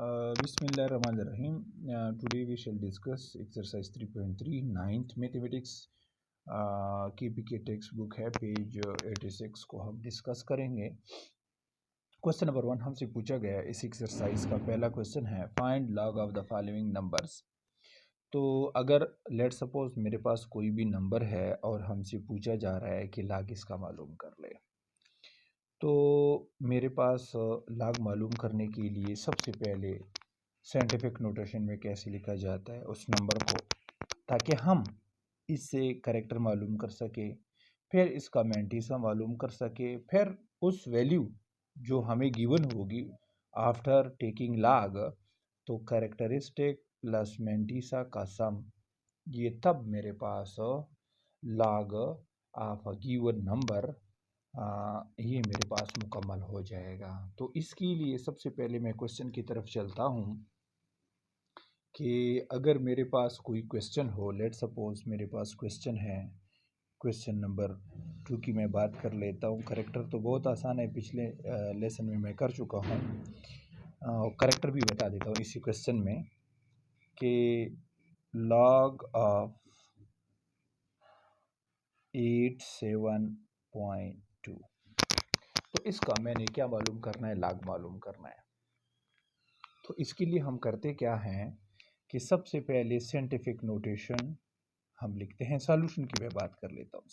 Bismillahirrahmanirrahim. Today we shall discuss exercise 3.3 ninth mathematics KPK text book है page 86 को हम discuss करेंगे। Question number 1 हमसे पूछा गया इस एक्सरसाइज का पहला क्वेश्चन है find log of the following numbers. तो अगर लेट सपोज मेरे पास कोई भी नंबर है और हमसे पूछा जा रहा है कि लॉग इसका मालूम कर ले, तो मेरे पास लॉग मालूम करने के लिए सबसे पहले साइंटिफिक नोटेशन में कैसे लिखा जाता है उस नंबर को, ताकि हम इससे करेक्टर मालूम कर सके, फिर इसका मैंटीसा मालूम कर सके, फिर उस वैल्यू जो हमें गिवन होगी आफ्टर टेकिंग लॉग, तो करेक्टरिस्टिक प्लस मैंटीसा का सम, ये तब मेरे पास log of a given number ये मेरे पास मुकम्मल हो जाएगा। तो इसके लिए सबसे पहले मैं क्वेश्चन की तरफ चलता हूँ कि अगर मेरे पास कोई क्वेश्चन हो, लेट सपोज मेरे पास क्वेश्चन है, क्वेश्चन नंबर 2 की मैं बात कर लेता हूँ। करेक्टर तो बहुत आसान है, पिछले लेसन में मैं कर चुका हूँ। करेक्टर भी बता देता हूँ इसी क्वेश्चन में कि लॉग ऑफ 87.2, तो इसका मैंने क्या मालूम करना है, लॉग मालूम करना है। तो इसके लिए हम करते क्या हैं कि सबसे पहले साइंटिफिक नोटेशन हम लिखते हैं। सॉल्यूशन की मैं बात कर लेता हूँ।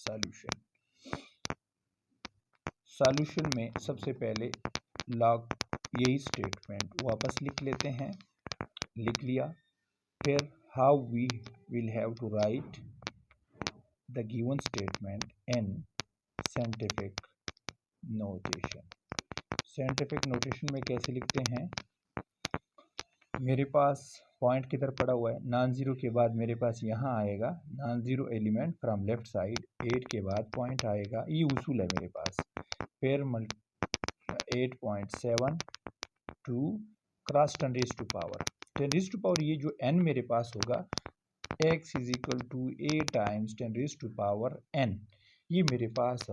सॉल्यूशन में सबसे पहले लॉग यही स्टेटमेंट वापस लिख लेते हैं, लिख लिया। फिर how we will have to write the given statement in scientific notation. Scientific notation में कैसे लिखते हैं, मेरे पास पॉइंट किधर पड़ा हुआ है, नॉन ज़ीरो के बाद मेरे पास यहाँ आएगा non zero element from left side, 8 के बाद पॉइंट आएगा, ये उसूल है मेरे पास। फिर 8.7 to cross 10 raise to power 10 raise to power, ये जो n मेरे पास होगा x is equal to a times 10 raise to power n। ये मेरे पास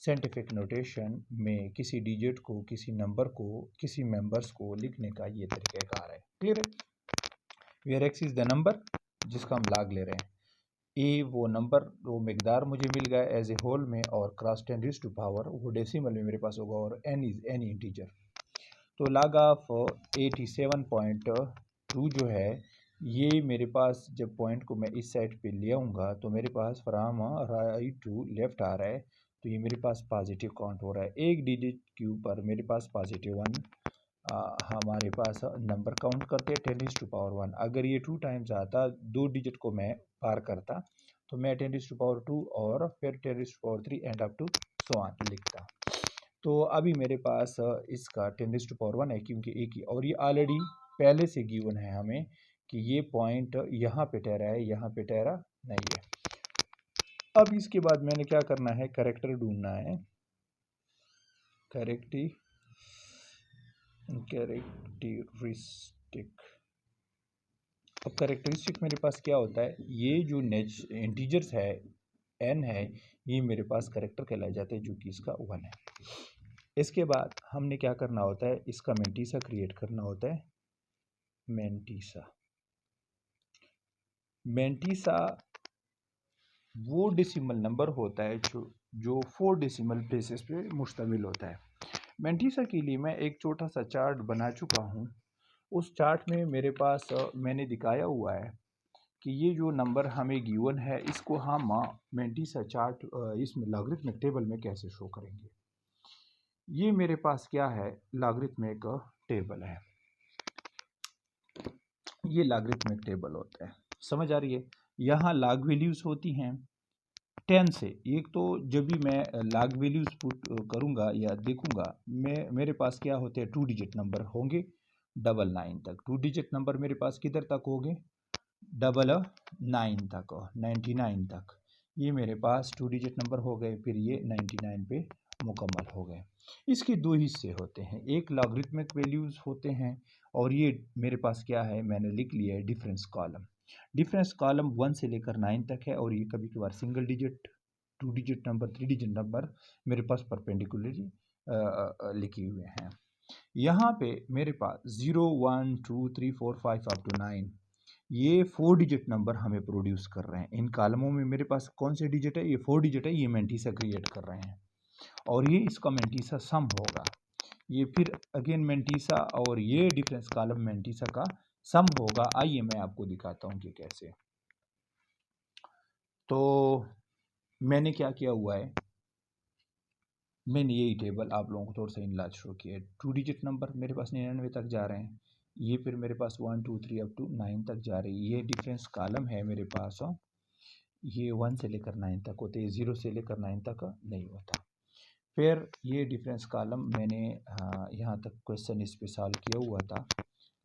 साइंटिफिक नोटेशन में किसी डिजिट को, किसी नंबर को, किसी मेंबर्स को लिखने का ये तरीक़ाकार है। क्लियर है? Where x is the number जिसका हम लॉग ले रहे हैं, a वो नंबर, वो मिकदार मुझे मिल गया एज ए होल में, और क्रॉस 10 रेज़ टू पावर वो डेसिमल में मेरे पास होगा, और n इज़ एनी इंटीजर। तो लॉग ऑफ 87.2 जो है, ये मेरे पास जब पॉइंट को मैं इस साइड पे ले आऊँगा तो मेरे पास फ्राम राइट टू लेफ़्ट आ रहा है, तो ये मेरे पास पॉजिटिव काउंट हो रहा है। एक डिजिट के ऊपर मेरे पास पॉजिटिव 1 हमारे पास नंबर काउंट करते हैं 10 रेज़ टू पावर 1। अगर ये 2 टाइम्स आता, 2 डिजिट को मैं पार करता, तो मैं 10 रेज़ टू पावर 2 और फिर 10 raise to power 3 and up to so on लिखता। तो अभी मेरे पास इसका 10 रेज़ टू पावर 1 है क्योंकि एक ही, और ये ऑलरेडी पहले से गिवन है हमें कि ये पॉइंट यहाँ पे ठहरा है, यहाँ पे ठहरा नहीं है। अब इसके बाद मैंने क्या करना है, करेक्टर ढूंढना है, कैरेक्टरिस्टिक। अब कैरेक्टरिस्टिक मेरे पास क्या होता है, ये जो इंटीजर्स है n है, ये मेरे पास करेक्टर कहलाए जाते हैं, जो कि इसका 1 है। इसके बाद हमने क्या करना होता है, इसका मैंटीसा क्रिएट करना होता है। मैंटीसा वो डेसिमल नंबर होता है जो 4 डेसिमल प्लेसेस पे मुश्तमिल होता है। मैंटीसा के लिए मैं एक छोटा सा चार्ट बना चुका हूँ। उस चार्ट में मेरे पास मैंने दिखाया हुआ है कि ये जो नंबर हमें गिवन है, इसको हम मैंटीसा चार्ट इसमें लॉगरिथमिक टेबल में कैसे शो करेंगे। ये मेरे पास क्या है, लॉगरिथमिक टेबल है। ये लॉगरिथमिक टेबल होता है, समझ आ रही है। यहाँ लॉग वैल्यूज़ होती हैं 10 से। एक तो जब भी मैं लॉग वैल्यूज़ पुट करूँगा या देखूँगा, मेरे पास क्या होते हैं, 2 डिजिट नंबर होंगे 99 तक। 2 डिजिट नंबर मेरे पास किधर तक होंगे, 99 तक, 99 तक। ये मेरे पास 2 डिजिट नंबर हो गए, फिर ये 99 पे मुकम्मल हो गए। इसके 2 हिस्से होते हैं, एक लॉगरिथमिक वैल्यूज़ होते हैं, और ये मेरे पास क्या है, मैंने लिख लिया है डिफरेंस कॉलम। डिफरेंस कॉलम 1 से लेकर 9 तक है, और ये कभी कभार single digit, 2 digit number, 3 digit number मेरे पास परपेंडिकुलरली लिखे हुए हैं। यहाँ पे मेरे पास 0 1 2 3 4 5 अप टू 9 ये 4 डिजिट नंबर हमें प्रोड्यूस कर रहे हैं। इन कॉलमों में मेरे पास कौन से डिजिट है? ये 4 डिजिट है, ये मेंटिसा क्रिएट कर रहे हैं और ये इसका मेंटिसा सम होगा। ये फिर अगेन मेंटिसा और ये डिफरेंस कॉलम मेंटिसा का सम होगा। आइए मैं आपको दिखाता हूँ कि कैसे। तो मैंने क्या किया हुआ है, मैंने यही टेबल आप लोगों को थोड़ा सा इनलाज शो किया है। 2 डिजिट नंबर मेरे पास 99 तक जा रहे हैं, ये फिर मेरे पास 1 2 3 अप टू 9 तक जा रही है। ये डिफरेंस कॉलम है मेरे पास, ये 1 से लेकर 9 तक होते हैं, 0 से लेकर 9 तक नहीं होता। फिर ये डिफरेंस कॉलम मैंने यहाँ तक क्वेश्चन इस पे सॉल्व किया हुआ था,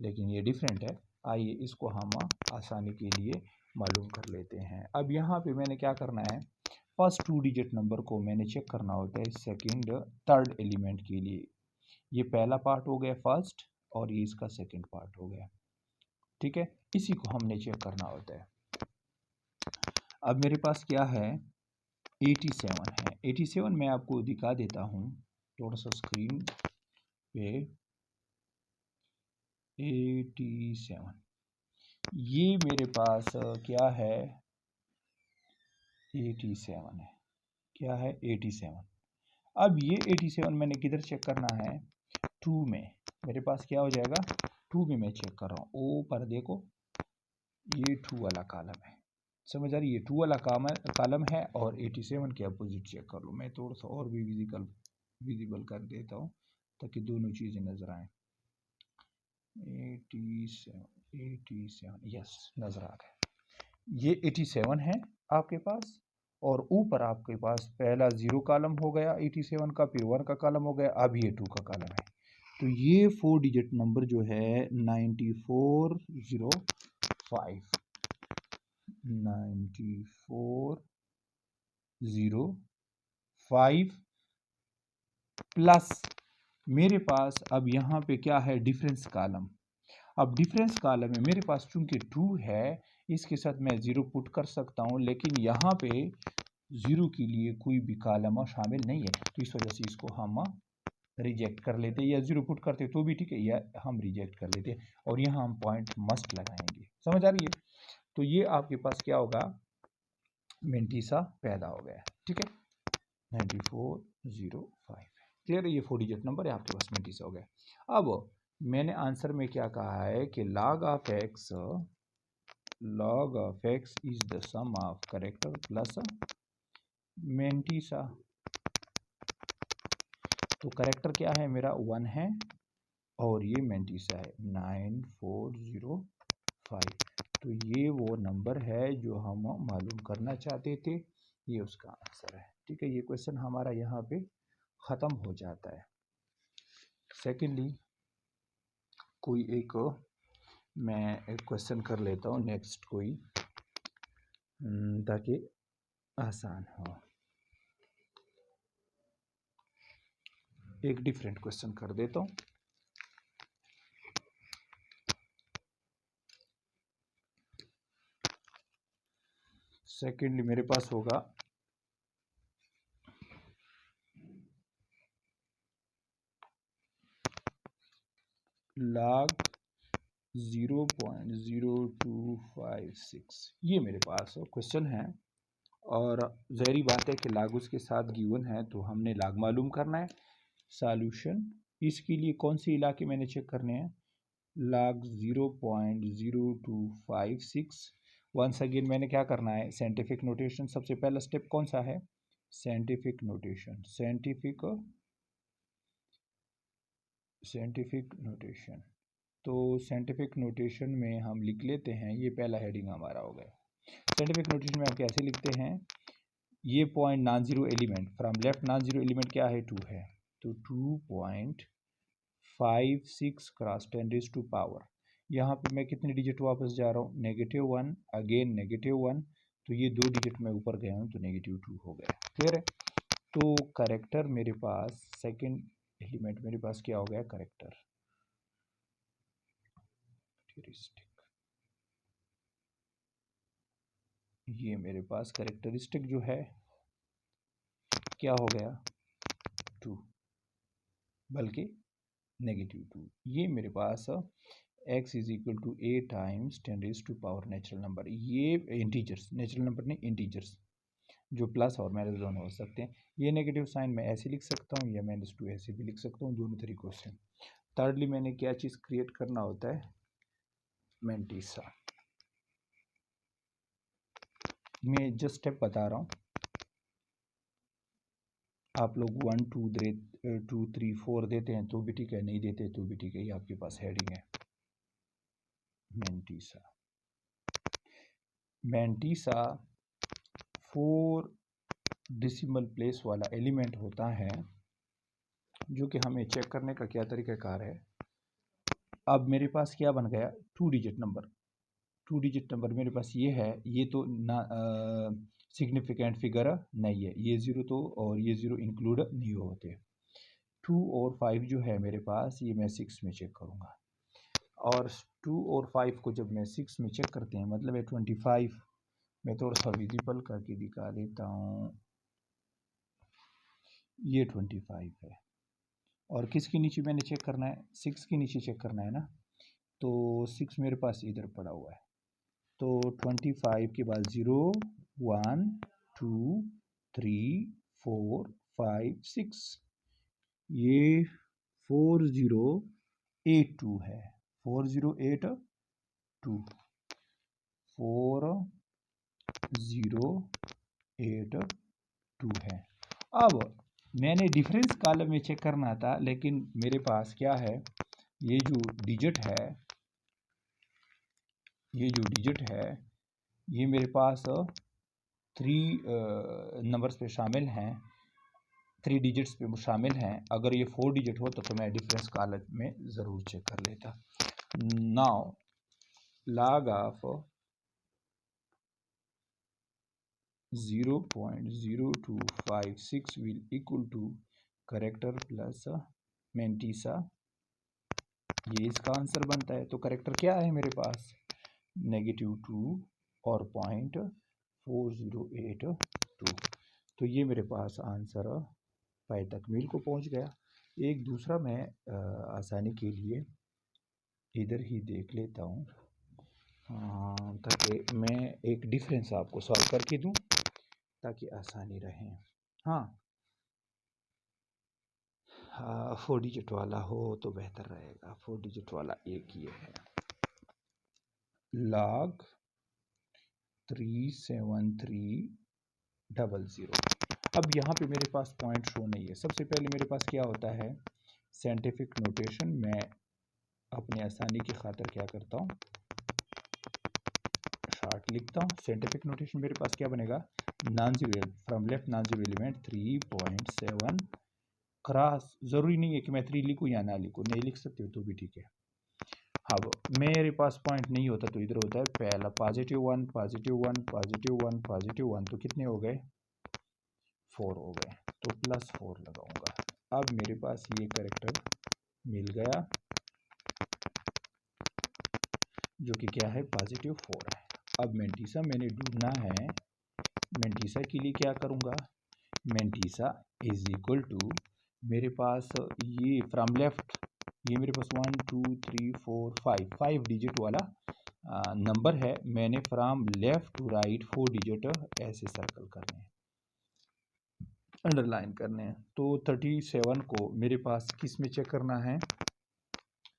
लेकिन ये डिफरेंट है। आइए इसको हम आसानी के लिए मालूम कर लेते हैं। अब यहाँ पे मैंने क्या करना है, फर्स्ट 2 डिजिट नंबर को मैंने चेक करना होता है सेकंड थर्ड एलिमेंट के लिए। ये पहला पार्ट हो गया फर्स्ट और ये इसका सेकंड पार्ट हो गया, ठीक है। इसी को हमने चेक करना होता है। अब मेरे पास क्या है, 87 है। 87 मैं आपको दिखा देता हूँ थोड़ा सा स्क्रीन पे। 87 ये मेरे पास क्या है, 87 है। क्या है? 87। अब ये 87 मैंने किधर चेक करना है, 2 में। मेरे पास क्या हो जाएगा, 2 में मैं चेक कर रहा हूँ। ओ पर देखो ये 2 वाला कॉलम है, समझ आ रही है? ये 2 वाला कॉलम है और 87 के अपोजिट चेक कर लो। मैं थोड़ा सा और भी विजिबल कर देता हूँ ताकि दोनों चीज़ें नजर आए। 87 यस, नजर आ गया। ये 87 है आपके पास और ऊपर आपके पास पहला 0 कॉलम हो गया 87 का, फिर 1 का कॉलम हो गया, अब ये 2 का कॉलम है। तो ये 4 डिजिट नंबर जो है 9405 9405 प्लस मेरे पास अब यहाँ पे क्या है, डिफरेंस कॉलम। अब डिफरेंस कॉलम में मेरे पास चूंकि 2 है, इसके साथ मैं 0 पुट कर सकता हूँ, लेकिन यहाँ पे 0 के लिए कोई भी कॉलम शामिल नहीं है, तो इस वजह से इसको हम रिजेक्ट कर लेते हैं, या 0 पुट करते तो भी ठीक है, या हम रिजेक्ट कर लेते हैं और यहाँ हम पॉइंट मस्ट लगाएंगे। समझ आ रही है? तो ये आपके पास क्या होगा, मेंटिसा पैदा हो गया, ठीक है। 9405 क्लियर है, ये 4 डिजिट नंबर है आपके पास, मेंटिसा हो गया। अब मैंने आंसर में क्या कहा है कि log of x is the sum of character plus mantissa. तो करेक्टर क्या है मेरा 1 है और ये मेंटिसा है 9405। तो ये वो नंबर है जो हम मालूम करना चाहते थे, ये उसका आंसर है, ठीक है। ये क्वेश्चन हमारा यहाँ पे ख़त्म हो जाता है। सेकेंडली कोई एक मैं एक क्वेश्चन कर लेता हूँ नेक्स्ट कोई, ताकि आसान हो। एक डिफरेंट क्वेश्चन कर देता हूँ। सेकेंडली मेरे पास होगा log 0.0256 ये मेरे पास क्वेश्चन है और ज़ाहिर बात है कि लाग उसके साथ गिवन है, तो हमने लाग मालूम करना है। सॉल्यूशन इसके लिए कौन से इलाके मैंने चेक करने हैं, log 0.0256। वंस अगेन मैंने क्या करना है, साइंटिफिक नोटेशन। सबसे पहला स्टेप कौन सा है, साइंटिफिक नोटेशन। साइंटिफिक नोटेशन तो साइंटिफिक नोटेशन में हम लिख लेते हैं, ये पहला हेडिंग हमारा हो गया। साइंटिफिक नोटेशन में हम कैसे लिखते हैं, ये point non zero element from left, non zero element क्या है 2 है, तो 2.56 क्रॉस 10⁻²। यहाँ पे मैं कितने डिजिट वापस जा रहा हूँ, -1 अगेन -1, तो ये 2 डिजिट में ऊपर गया हूँ तो -2 हो गया। क्लियर है? तो करेक्टर मेरे पास सेकंड एलिमेंट मेरे पास क्या हो गया, करेक्टर। ये मेरे पास कैरेक्टरिस्टिक जो है क्या हो गया 2, बल्कि -2। ये मेरे पास x is equal to a times 10 raise to power natural number. ये इंटीजर्स, नेचुरल नंबर नहीं इंटीजर्स, जो प्लस और माइनस दोनों हो सकते हैं। ये नेगेटिव साइन मैं ऐसे लिख सकता हूँ या -2 ऐसे भी लिख सकता हूँ, दोनों तरीक़ों से। थर्डली मैंने क्या चीज़ क्रिएट करना होता है, मैंटीसा। मैं जस्ट स्टेप बता रहा हूँ, आप लोग 1 2 3 4 देते हैं तो भी ठीक है, नहीं देते तो भी ठीक है, ये आपके पास हेडिंग है मैंटीसा। मैंटीसा 4 डेसिमल प्लेस वाला एलिमेंट होता है, जो कि हमें चेक करने का क्या तरीक़ाकार है। अब मेरे पास क्या बन गया, 2 डिजिट नंबर। 2 डिजिट नंबर मेरे पास ये है, ये तो ना सिग्निफिकेंट फिगर नहीं है, ये 0 तो और ये 0 इंक्लूड नहीं होते। 2 और 5 जो है मेरे पास, ये मैं 6 में चेक करूँगा, और 2 और 5 को जब मैं 6 में चेक करते हैं मतलब है 25। मैं थोड़ा सा विजिबल करके दिखा देता हूँ, ये 25 है। और किसके नीचे मैंने चेक करना है, 6 के नीचे चेक करना है ना, तो 6 मेरे पास इधर पड़ा हुआ है। तो 25 के बाद 0 1 2 3 4 5 6, ये 4082 है, 4082 4082 है। अब मैंने डिफरेंस कॉलम में चेक करना था, लेकिन मेरे पास क्या है, ये जो डिजिट है, ये मेरे पास 3 नंबर्स पे शामिल हैं, 3 डिजिट्स पे शामिल हैं। अगर ये 4 डिजिट हो तो मैं डिफरेंस कॉलम में ज़रूर चेक कर लेता। Now log of 0.0256 will equal to character plus mantissa, ये इसका आंसर बनता है। तो करेक्टर क्या है मेरे पास, -2 और 0.4082। तो ये मेरे पास आंसर पाए तकमील को पहुंच गया। एक दूसरा मैं आसानी के लिए इधर ही देख लेता हूँ, ताकि मैं एक डिफरेंस आपको सॉल्व करके दूँ ताकि आसानी रहे। हाँ, 4 डिजिट वाला हो तो बेहतर रहेगा। 4 डिजिट वाला एक ये है, log 37300। अब यहाँ पे मेरे पास पॉइंट शो नहीं है। सबसे पहले मेरे पास क्या होता है, साइंटिफिक नोटेशन। मैं अपनी आसानी की खातिर क्या करता हूँ, शार्ट लिखता हूँ। साइंटिफिक नोटेशन मेरे पास क्या बनेगा, non zero from left non zero element 3.7 cross. ज़रूरी नहीं है कि मैं 3 लिखूँ या ना लिखूँ, नहीं लिख सकते हो तो भी ठीक है। अब मेरे पास पॉइंट नहीं होता तो इधर होता है पहला +1 +1 +1 +1, तो कितने हो गए, 4 हो गए, तो +4 लगाऊंगा। अब मेरे पास ये करेक्टर मिल गया, जो कि क्या है, +4 है। अब मैंटीसा मैंने ढूंढना है। मैंटीसा के लिए क्या करूंगा, मैंटीसा इज इक्वल टू, मेरे पास ये फ्रॉम लेफ्ट, ये मेरे पास 1 2 3 4 5 डिजिट वाला नंबर है। मैंने from left to right 4 digit ऐसे सर्कल करने हैं, अंडरलाइन करने हैं। तो 37 को मेरे पास किस में चेक करना है,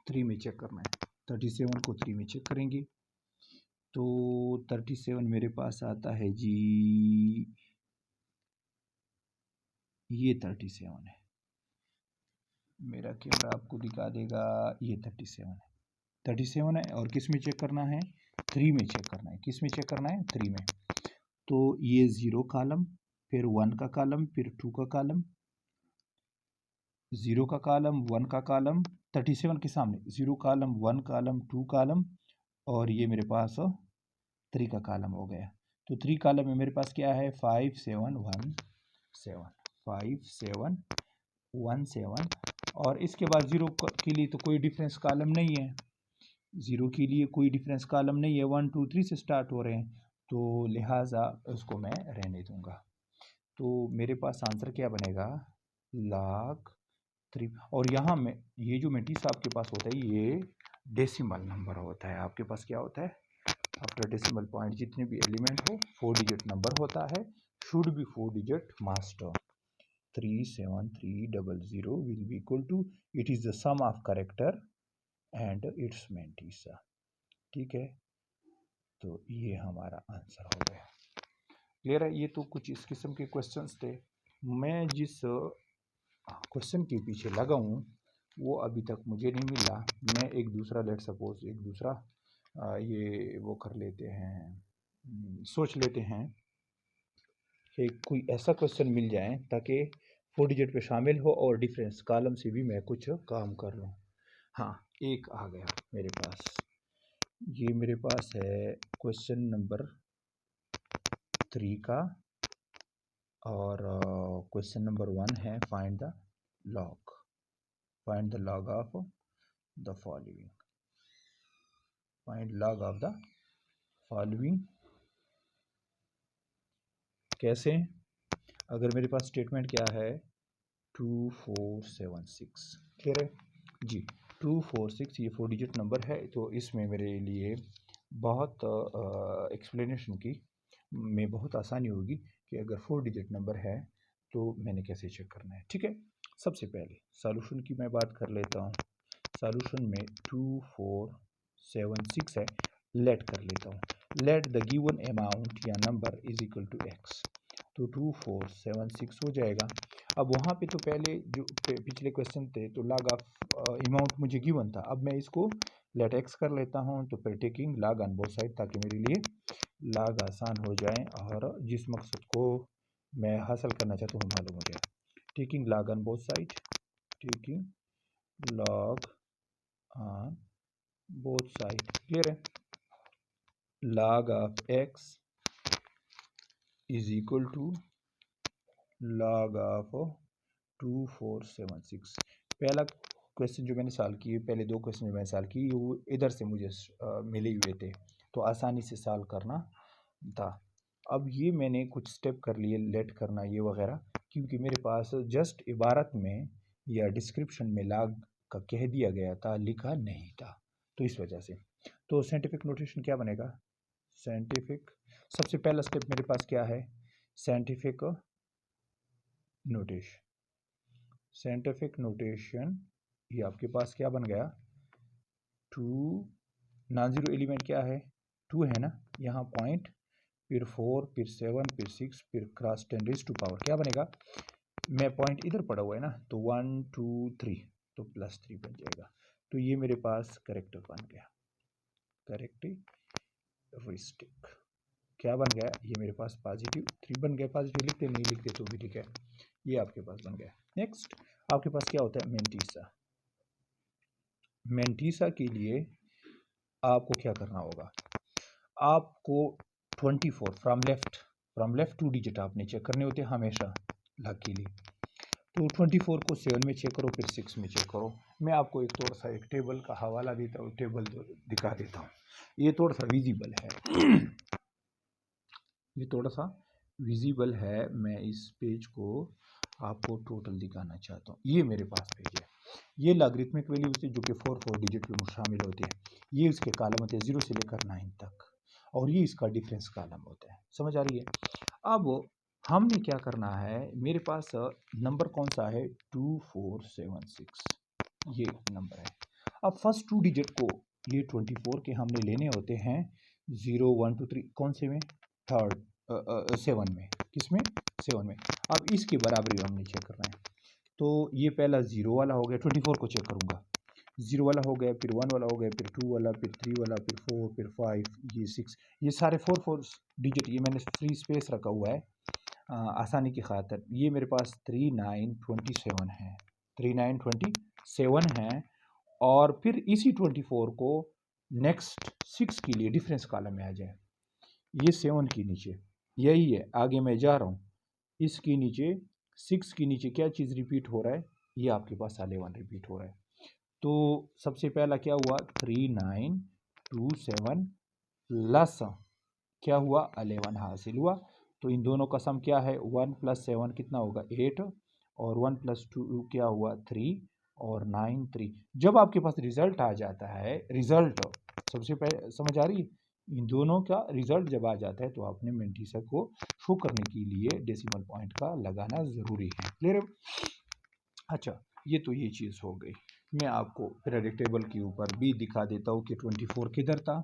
3 में चेक करना है। 37 को 3 में चेक करेंगे तो 37 मेरे पास आता है जी, ये 37 है। मेरा कैमरा आपको दिखा देगा, ये 37 है, 37 है। और किस में चेक करना है, 3 में चेक करना है। किस में चेक करना है, 3 में। तो ये 0 कॉलम, फिर 1 का कॉलम, फिर 2 का कॉलम, 0 का कॉलम, 1 का कॉलम, 37 के सामने 0 कॉलम, 1 कॉलम, 2 कॉलम, और ये मेरे पास 3 का कॉलम हो गया। तो 3 कॉलम में मेरे पास क्या है, 5 7 1 7, 5 7 1 7। और इसके बाद 0 के लिए तो कोई डिफरेंस कॉलम नहीं है, 0 के लिए कोई डिफरेंस कॉलम नहीं है, 1 2 3 से स्टार्ट हो रहे हैं, तो लिहाजा उसको मैं रहने दूंगा। तो मेरे पास आंसर क्या बनेगा, log 3। और यहाँ में ये जो मेंटिसा आपके पास होता है ये डेसिमल नंबर होता है। आपके पास क्या होता है, आफ्टर डेसिमल पॉइंट जितने भी एलिमेंट हो 4 डिजिट नंबर होता है, should be 4 digit master. 37300 will be equal to, it is the sum of character and its mantissa. ठीक है, तो ये हमारा आंसर हो गया। क्लियर है। ये तो कुछ इस किस्म के क्वेश्चंस थे। मैं जिस क्वेश्चन के पीछे लगा हूँ वो अभी तक मुझे नहीं मिला। मैं एक दूसरा लेट सपोज एक दूसरा ये वो कर लेते हैं, सोच लेते हैं कि कोई ऐसा क्वेश्चन मिल जाए ताकि 4 डिजिट पे शामिल हो और डिफरेंस कॉलम से भी मैं कुछ काम कर लूँ। हाँ, एक आ गया मेरे पास। ये मेरे पास है क्वेश्चन नंबर 3 का, और क्वेश्चन नंबर 1 है find the log of the following. Find log of the following कैसे? अगर मेरे पास स्टेटमेंट क्या है 2476। क्लियर है जी। 246 ये 4 डिजिट नंबर है, तो इसमें मेरे लिए बहुत एक्सप्लेनेशन की में बहुत आसानी होगी कि अगर 4 डिजिट नंबर है तो मैंने कैसे चेक करना है। ठीक है, सबसे पहले सॉल्यूशन की मैं बात कर लेता हूँ। सॉल्यूशन में 2476 है, लेट कर लेता हूँ। लेट द गिवन अमाउंट या number is equal to x, तो 2476 हो जाएगा। अब वहाँ पे तो पहले जो पिछले क्वेश्चन थे तो लॉग ऑफ अमाउंट मुझे गिवन था, अब मैं इसको लेट एक्स कर लेता हूँ, तो फिर taking log on both side, ताकि मेरे लिए लॉग आसान हो जाए और जिस मकसद को मैं हासिल करना चाहता हूँ मालूम हो जाए। Taking log on both side, taking log on both side. Clear है। log of x is equal to log of 2476। पहला क्वेश्चन जो मैंने सॉल्व किए, पहले दो क्वेश्चन जो मैंने सॉल्व किए वो इधर से मुझे मिले हुए थे, तो आसानी से सॉल्व करना था। अब ये मैंने कुछ स्टेप कर लिए, लेट करना ये वगैरह, क्योंकि मेरे पास जस्ट इबारत में या डिस्क्रिप्शन में लॉग का कह दिया गया था, लिखा नहीं था, तो इस वजह से। तो साइंटिफिक नोटेशन क्या बनेगा? साइंटिफिक सबसे पहला स्टेप मेरे पास क्या है? Scientific notation. साइंटिफिक नोटेशन ये आपके पास क्या बन गया? 2 नॉन जीरो एलिमेंट क्या है? 2 है ना, यहाँ पॉइंट, फिर 4, फिर 7, फिर 6, फिर क्रॉस 10 रेज़ टू पावर क्या बनेगा? मैं पॉइंट इधर पड़ा हुआ है ना, तो 1 2 3, तो +3 बन जाएगा। तो ये मेरे पास करेक्टर बन गया। करेक्टरिस्टिक क्या बन गया? ये मेरे पास पॉजिटिव 3 बन गया। पॉजिटिव लिखते नहीं लिखते तो भी ठीक है, ये आपके पास बन गया। नेक्स्ट आपके पास क्या होता है? मेंटिसा। मेंटिसा के लिए आपको क्या करना होगा? आपको 24 फ्रॉम लेफ्ट 2 डिजिट आपने चेक करने होते हैं हमेशा लॉग के लिए। तो 24 को 7 में चेक करो, फिर 6 में चेक करो। मैं आपको एक थोड़ा सा एक टेबल का हवाला देता हूँ, टेबल दिखा देता हूँ। ये थोड़ा सा विजिबल है ये थोड़ा सा विजिबल है। मैं इस पेज को आपको टोटल दिखाना चाहता हूँ। ये मेरे पास पेज है, ये लॉगरिथमिक वैल्यू से जो कि 4 डिजिट में शामिल होते हैं, ये उसके कॉलम होते हैं 0 से लेकर 9 तक, और ये इसका डिफरेंस कॉलम होता है। समझ आ रही है? अब हमने क्या करना है, मेरे पास नंबर कौन सा है? 2476 ये नंबर है। अब फर्स्ट 2 डिजिट को ये 24 के हमने लेने होते हैं 0 1 2 3 कौन से में? थर्ड 7 में। किस में? 7 में। अब इसकी बराबरी हमने चेक करना है, तो ये पहला 0 वाला हो गया, 24 को चेक करूँगा, 0 वाला हो गया, फिर 1 वाला हो गया, फिर 2 वाला, फिर 3 वाला, फिर 4, फिर 5, ये 6, ये सारे 4 डिजिट ये मैंने फ्री स्पेस रखा हुआ है आसानी की खातिर। ये मेरे पास 3927 है, 3927 है। और फिर इसी 24 को नेक्स्ट 6 के लिए डिफरेंस कॉलम में आ जाए, ये 7 के नीचे यही है, आगे मैं जा रहा हूँ, इसके नीचे 6 के नीचे क्या चीज़ रिपीट हो रहा है? ये आपके पास 11 रिपीट हो रहा है। तो सबसे पहला क्या हुआ? 3927 प्लस क्या हुआ? 11 हासिल हुआ। तो इन दोनों का सम क्या है? 1 + 7 कितना होगा? 8, और 1 + 2 क्या हुआ? 3, और 9 3। जब आपके पास रिजल्ट आ जाता है, रिजल्ट सबसे पहले समझ आ रही है, इन दोनों का रिजल्ट जब आ जाता है तो आपने मेंटिसा को शो करने के लिए डेसिमल पॉइंट का लगाना ज़रूरी है। क्लियर है? अच्छा, ये तो ये चीज़ हो गई। मैं आपको प्रेडिक्टेबल के ऊपर भी दिखा देता हूँ कि 24 किधर था।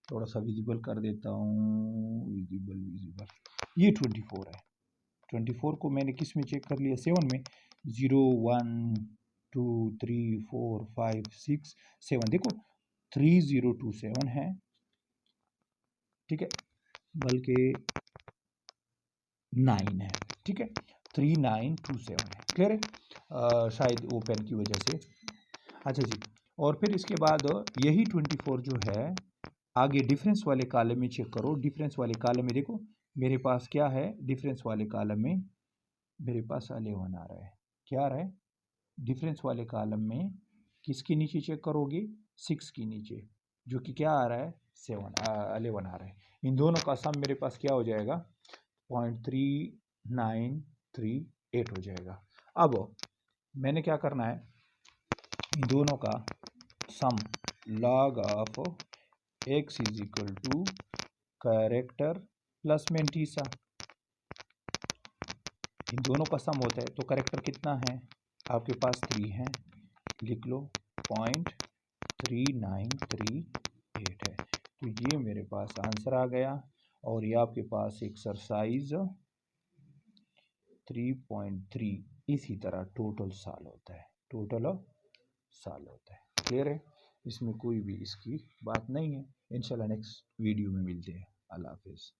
थोड़ा सा विजिबल कर देता हूँ, विजिबल ये 24 है। 24 को मैंने किस में चेक कर लिया, 7 में। 0 1 2 3 4 5 6 7, देखो 3027 है, ठीक है, बल्कि 9 है, ठीक है, 3927 है। क्लियर है? शायद वो पेन की वजह से। अच्छा जी, और फिर इसके बाद यही 24 जो है, आगे डिफरेंस वाले कॉलम में चेक करो। डिफरेंस वाले कॉलम में देखो मेरे पास क्या है, डिफरेंस वाले कॉलम में मेरे पास 11 आ रहा है। क्या आ रहा है? डिफरेंस वाले कॉलम में किसके नीचे चेक करोगे? 6 के नीचे, जो कि क्या आ रहा है? 11 आ रहा है। इन दोनों का सम मेरे पास क्या हो जाएगा? 0.3938 हो जाएगा। अब मैंने क्या करना है, इन दोनों का sum log of x is equal to character plus mantissa, इन दोनों का सम होता है। तो कैरेक्टर कितना है आपके पास? 3 है, लिख लो 0.3938 है। तो ये मेरे पास आंसर आ गया। और ये आपके पास एक्सरसाइज 3.3 इसी तरह टोटल साल होता है, टोटल साल होता है। क्लियर है? इसमें कोई भी इसकी बात नहीं है। इंशाल्लाह नेक्स्ट वीडियो में मिलते हैं। अल्लाह हाफिज़।